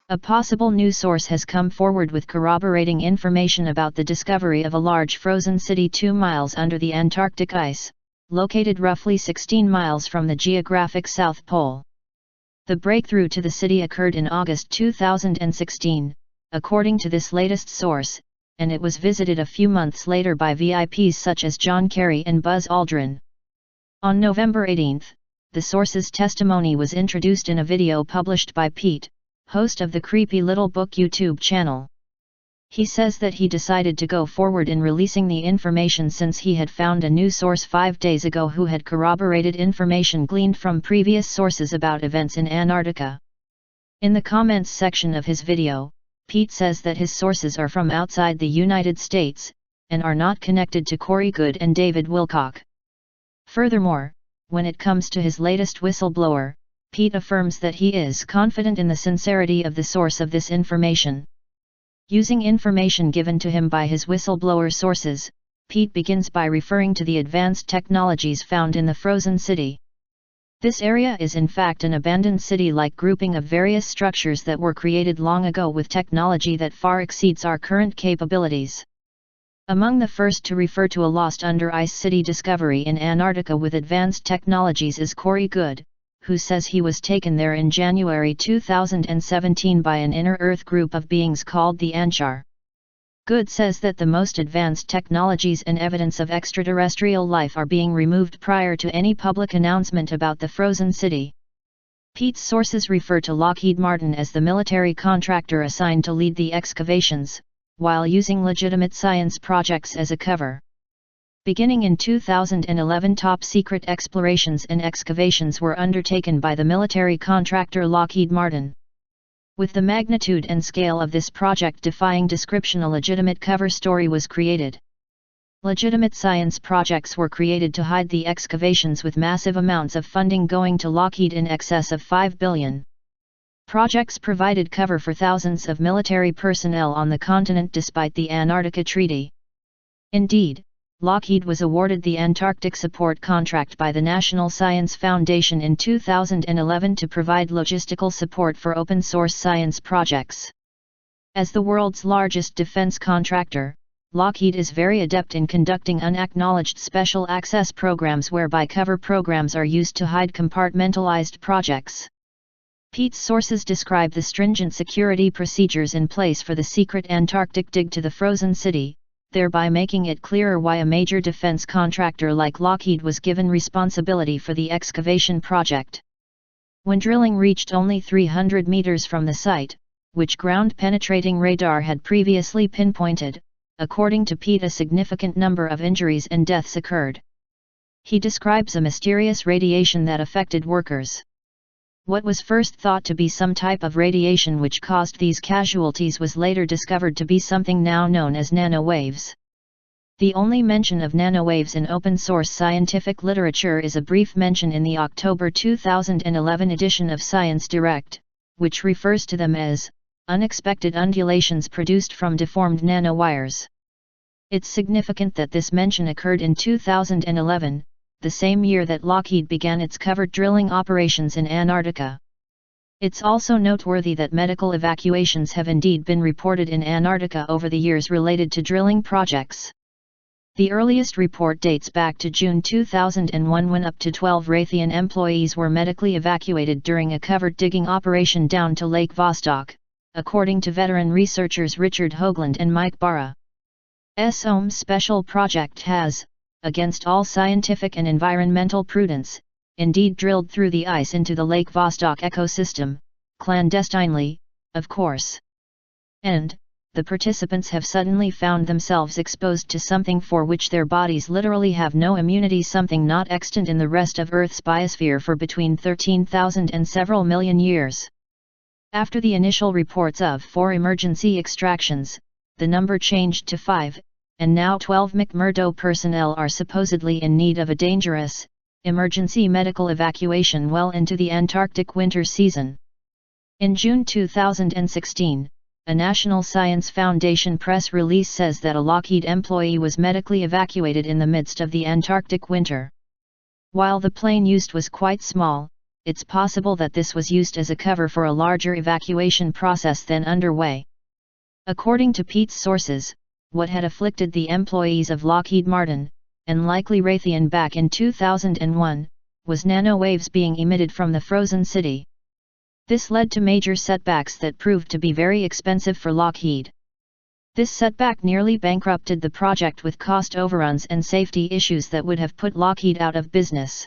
A possible news source has come forward with corroborating information about the discovery of a large frozen city 2 miles under the Antarctic ice, located roughly 16 miles from the geographic South Pole. The breakthrough to the city occurred in August 2016, according to this latest source, and it was visited a few months later by VIPs such as John Kerry and Buzz Aldrin. On November 18, the source's testimony was introduced in a video published by Pete, host of the Creepy Little Book YouTube channel. He says that he decided to go forward in releasing the information since he had found a new source 5 days ago who had corroborated information gleaned from previous sources about events in Antarctica. In the comments section of his video, Pete says that his sources are from outside the United States, and are not connected to Corey Goode and David Wilcock. Furthermore, when it comes to his latest whistleblower, Pete affirms that he is confident in the sincerity of the source of this information. Using information given to him by his whistleblower sources, Pete begins by referring to the advanced technologies found in the frozen city. This area is in fact an abandoned city-like grouping of various structures that were created long ago with technology that far exceeds our current capabilities. Among the first to refer to a lost under ice city discovery in Antarctica with advanced technologies is Corey Goode, who says he was taken there in January 2017 by an inner-Earth group of beings called the Anchar. Goode says that the most advanced technologies and evidence of extraterrestrial life are being removed prior to any public announcement about the frozen city. Pete's sources refer to Lockheed Martin as the military contractor assigned to lead the excavations, while using legitimate science projects as a cover. Beginning in 2011, top-secret explorations and excavations were undertaken by the military contractor Lockheed Martin. With the magnitude and scale of this project defying description, a legitimate cover story was created. Legitimate science projects were created to hide the excavations, with massive amounts of funding going to Lockheed in excess of $5 billion. Projects provided cover for thousands of military personnel on the continent despite the Antarctica Treaty. Indeed, Lockheed was awarded the Antarctic support contract by the National Science Foundation in 2011 to provide logistical support for open-source science projects. As the world's largest defense contractor, Lockheed is very adept in conducting unacknowledged special access programs whereby cover programs are used to hide compartmentalized projects. Pete's sources describe the stringent security procedures in place for the secret Antarctic dig to the frozen city, thereby making it clearer why a major defense contractor like Lockheed was given responsibility for the excavation project. When drilling reached only 300 meters from the site, which ground-penetrating radar had previously pinpointed, according to Pete, a significant number of injuries and deaths occurred. He describes a mysterious radiation that affected workers. What was first thought to be some type of radiation which caused these casualties was later discovered to be something now known as nanowaves. The only mention of nanowaves in open-source scientific literature is a brief mention in the October 2011 edition of Science Direct, which refers to them as unexpected undulations produced from deformed nanowires. It's significant that this mention occurred in 2011, the same year that Lockheed began its covert drilling operations in Antarctica. It's also noteworthy that medical evacuations have indeed been reported in Antarctica over the years related to drilling projects. The earliest report dates back to June 2001, when up to 12 Raytheon employees were medically evacuated during a covert digging operation down to Lake Vostok, according to veteran researchers Richard Hoagland and Mike Barra. OHM's special project has, against all scientific and environmental prudence, indeed drilled through the ice into the Lake Vostok ecosystem, clandestinely, of course. And, the participants have suddenly found themselves exposed to something for which their bodies literally have no immunity, something not extant in the rest of Earth's biosphere for between 13,000 and several million years. After the initial reports of 4 emergency extractions, the number changed to 5, and now 12 McMurdo personnel are supposedly in need of a dangerous, emergency medical evacuation well into the Antarctic winter season. In June 2016, a National Science Foundation press release says that a Lockheed employee was medically evacuated in the midst of the Antarctic winter. While the plane used was quite small, it's possible that this was used as a cover for a larger evacuation process then underway. According to Pete's sources, what had afflicted the employees of Lockheed Martin, and likely Raytheon back in 2001, was nanowaves being emitted from the frozen city. This led to major setbacks that proved to be very expensive for Lockheed. This setback nearly bankrupted the project with cost overruns and safety issues that would have put Lockheed out of business.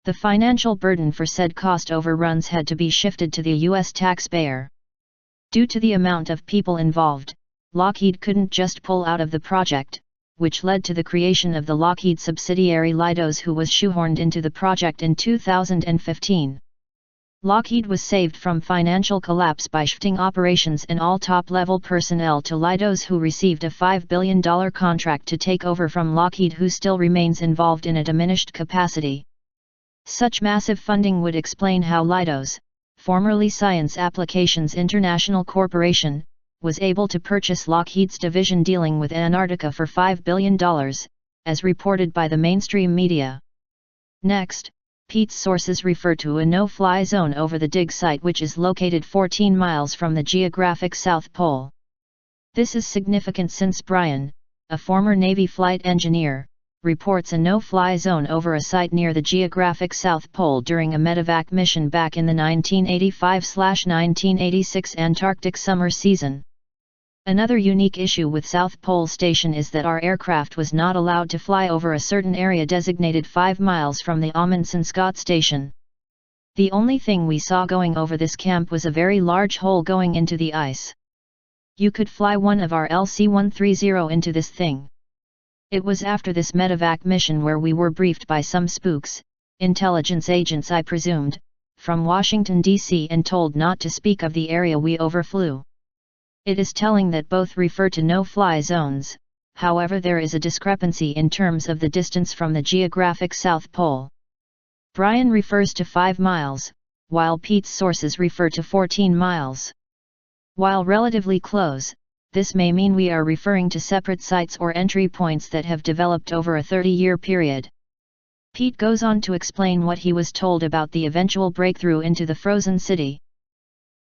The financial burden for said cost overruns had to be shifted to the U.S. taxpayer. Due to the amount of people involved, Lockheed couldn't just pull out of the project, which led to the creation of the Lockheed subsidiary Leidos, who was shoehorned into the project in 2015. Lockheed was saved from financial collapse by shifting operations and all top-level personnel to Leidos, who received a $5 billion contract to take over from Lockheed, who still remains involved in a diminished capacity. Such massive funding would explain how Leidos, formerly Science Applications International Corporation, was able to purchase Lockheed's division dealing with Antarctica for $5 billion, as reported by the mainstream media. Next, Pete's sources refer to a no-fly zone over the dig site, which is located 14 miles from the geographic South Pole. This is significant since Brian, a former Navy flight engineer, reports a no-fly zone over a site near the geographic South Pole during a medevac mission back in the 1985-1986 Antarctic summer season. Another unique issue with South Pole Station is that our aircraft was not allowed to fly over a certain area designated 5 miles from the Amundsen-Scott station. The only thing we saw going over this camp was a very large hole going into the ice. You could fly one of our LC-130 into this thing. It was after this medevac mission where we were briefed by some spooks, intelligence agents I presumed, from Washington, D.C. and told not to speak of the area we overflew. It is telling that both refer to no-fly zones, however there is a discrepancy in terms of the distance from the geographic South Pole. Brian refers to 5 miles, while Pete's sources refer to 14 miles. While relatively close, this may mean we are referring to separate sites or entry points that have developed over a 30-year period. Pete goes on to explain what he was told about the eventual breakthrough into the frozen city.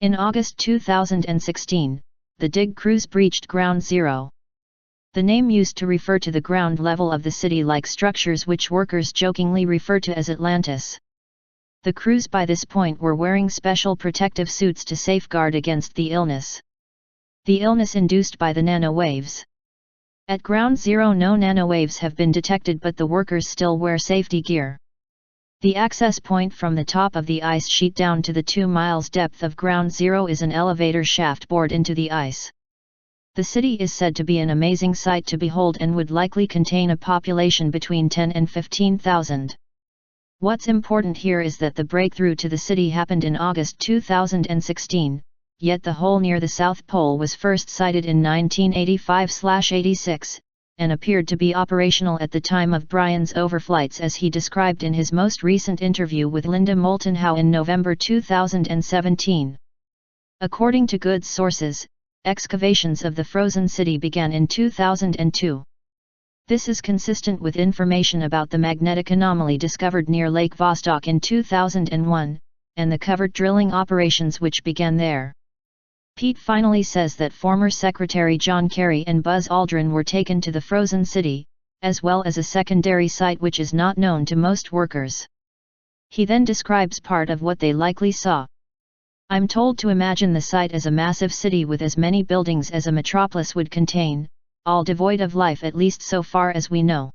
In August 2016, the dig crews breached Ground Zero. The name used to refer to the ground level of the city-like structures which workers jokingly refer to as Atlantis. The crews by this point were wearing special protective suits to safeguard against the illness. The illness induced by the nanowaves. At Ground Zero no nanowaves have been detected, but the workers still wear safety gear. The access point from the top of the ice sheet down to the 2 miles depth of Ground Zero is an elevator shaft bored into the ice. The city is said to be an amazing sight to behold and would likely contain a population between 10 and 15,000. What's important here is that the breakthrough to the city happened in August 2016, yet the hole near the South Pole was first sighted in 1985-86, and appeared to be operational at the time of Brian's overflights, as he described in his most recent interview with Linda Moulton Howe in November 2017. According to good sources, excavations of the frozen city began in 2002. This is consistent with information about the magnetic anomaly discovered near Lake Vostok in 2001, and the covert drilling operations which began there. Pete finally says that former Secretary John Kerry and Buzz Aldrin were taken to the frozen city, as well as a secondary site which is not known to most workers. He then describes part of what they likely saw. I'm told to imagine the site as a massive city with as many buildings as a metropolis would contain, all devoid of life, at least so far as we know.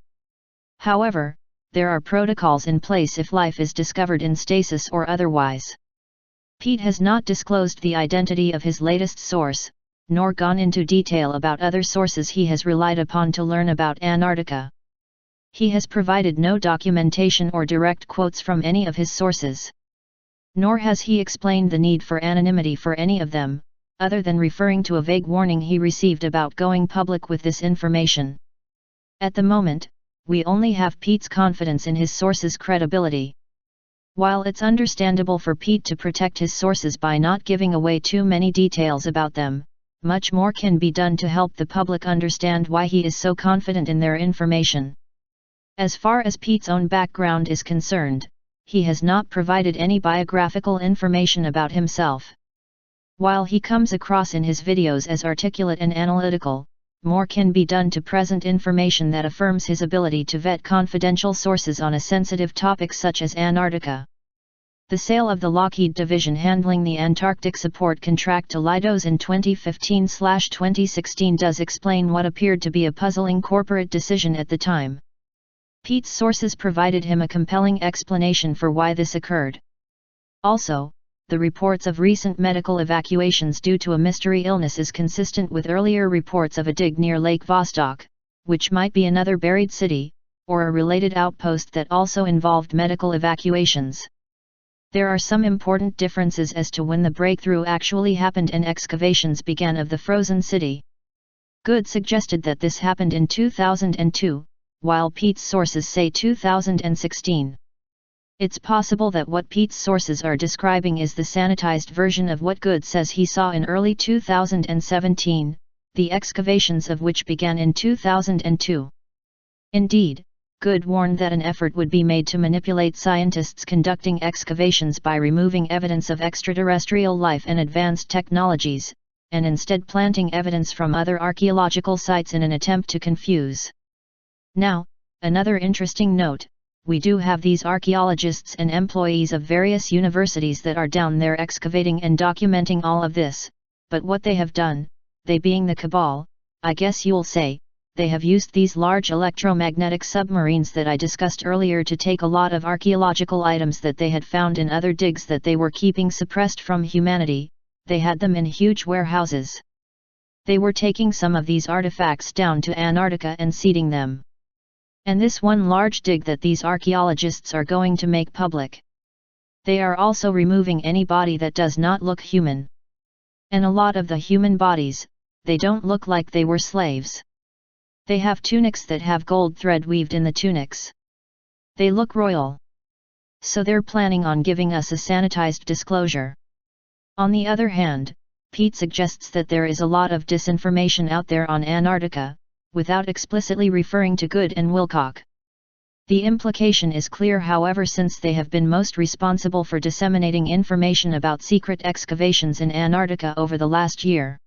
However, there are protocols in place if life is discovered in stasis or otherwise. Pete has not disclosed the identity of his latest source, nor gone into detail about other sources he has relied upon to learn about Antarctica. He has provided no documentation or direct quotes from any of his sources. Nor has he explained the need for anonymity for any of them, other than referring to a vague warning he received about going public with this information. At the moment, we only have Pete's confidence in his sources' credibility. While it's understandable for Pete to protect his sources by not giving away too many details about them, much more can be done to help the public understand why he is so confident in their information. As far as Pete's own background is concerned, he has not provided any biographical information about himself. While he comes across in his videos as articulate and analytical, more can be done to present information that affirms his ability to vet confidential sources on a sensitive topic such as Antarctica. The sale of the Lockheed division handling the Antarctic support contract to Leidos in 2015/2016 does explain what appeared to be a puzzling corporate decision at the time. Pete's sources provided him a compelling explanation for why this occurred. Also, the reports of recent medical evacuations due to a mystery illness is consistent with earlier reports of a dig near Lake Vostok, which might be another buried city, or a related outpost that also involved medical evacuations. There are some important differences as to when the breakthrough actually happened and excavations began of the frozen city. Good suggested that this happened in 2002, while Pete's sources say 2016. It's possible that what Pete's sources are describing is the sanitized version of what Good says he saw in early 2017, the excavations of which began in 2002. Indeed, Good warned that an effort would be made to manipulate scientists conducting excavations by removing evidence of extraterrestrial life and advanced technologies, and instead planting evidence from other archaeological sites in an attempt to confuse. Now, another interesting note. We do have these archaeologists and employees of various universities that are down there excavating and documenting all of this, but what they have done, they being the cabal, I guess you'll say, they have used these large electromagnetic submarines that I discussed earlier to take a lot of archaeological items that they had found in other digs that they were keeping suppressed from humanity. They had them in huge warehouses. They were taking some of these artifacts down to Antarctica and seeding them. And this one large dig that these archaeologists are going to make public. They are also removing any body that does not look human. And a lot of the human bodies, they don't look like they were slaves. They have tunics that have gold thread weaved in the tunics. They look royal. So they're planning on giving us a sanitized disclosure. On the other hand, Pete suggests that there is a lot of disinformation out there on Antarctica, without explicitly referring to Good and Wilcock. The implication is clear, however, since they have been most responsible for disseminating information about secret excavations in Antarctica over the last year.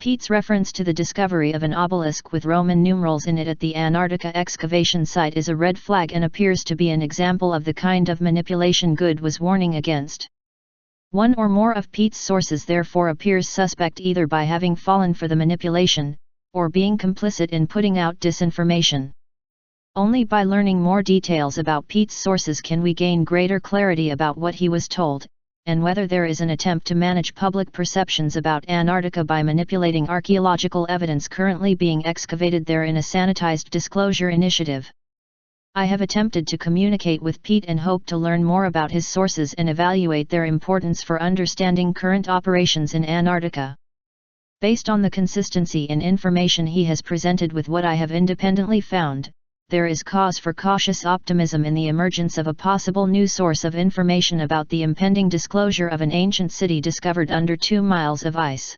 Pete's reference to the discovery of an obelisk with Roman numerals in it at the Antarctica excavation site is a red flag and appears to be an example of the kind of manipulation Good was warning against. One or more of Pete's sources therefore appears suspect either by having fallen for the manipulation, or being complicit in putting out disinformation. Only by learning more details about Pete's sources can we gain greater clarity about what he was told, and whether there is an attempt to manage public perceptions about Antarctica by manipulating archaeological evidence currently being excavated there in a sanitized disclosure initiative. I have attempted to communicate with Pete and hope to learn more about his sources and evaluate their importance for understanding current operations in Antarctica. Based on the consistency in information he has presented with what I have independently found, there is cause for cautious optimism in the emergence of a possible new source of information about the impending disclosure of an ancient city discovered under 2 miles of ice.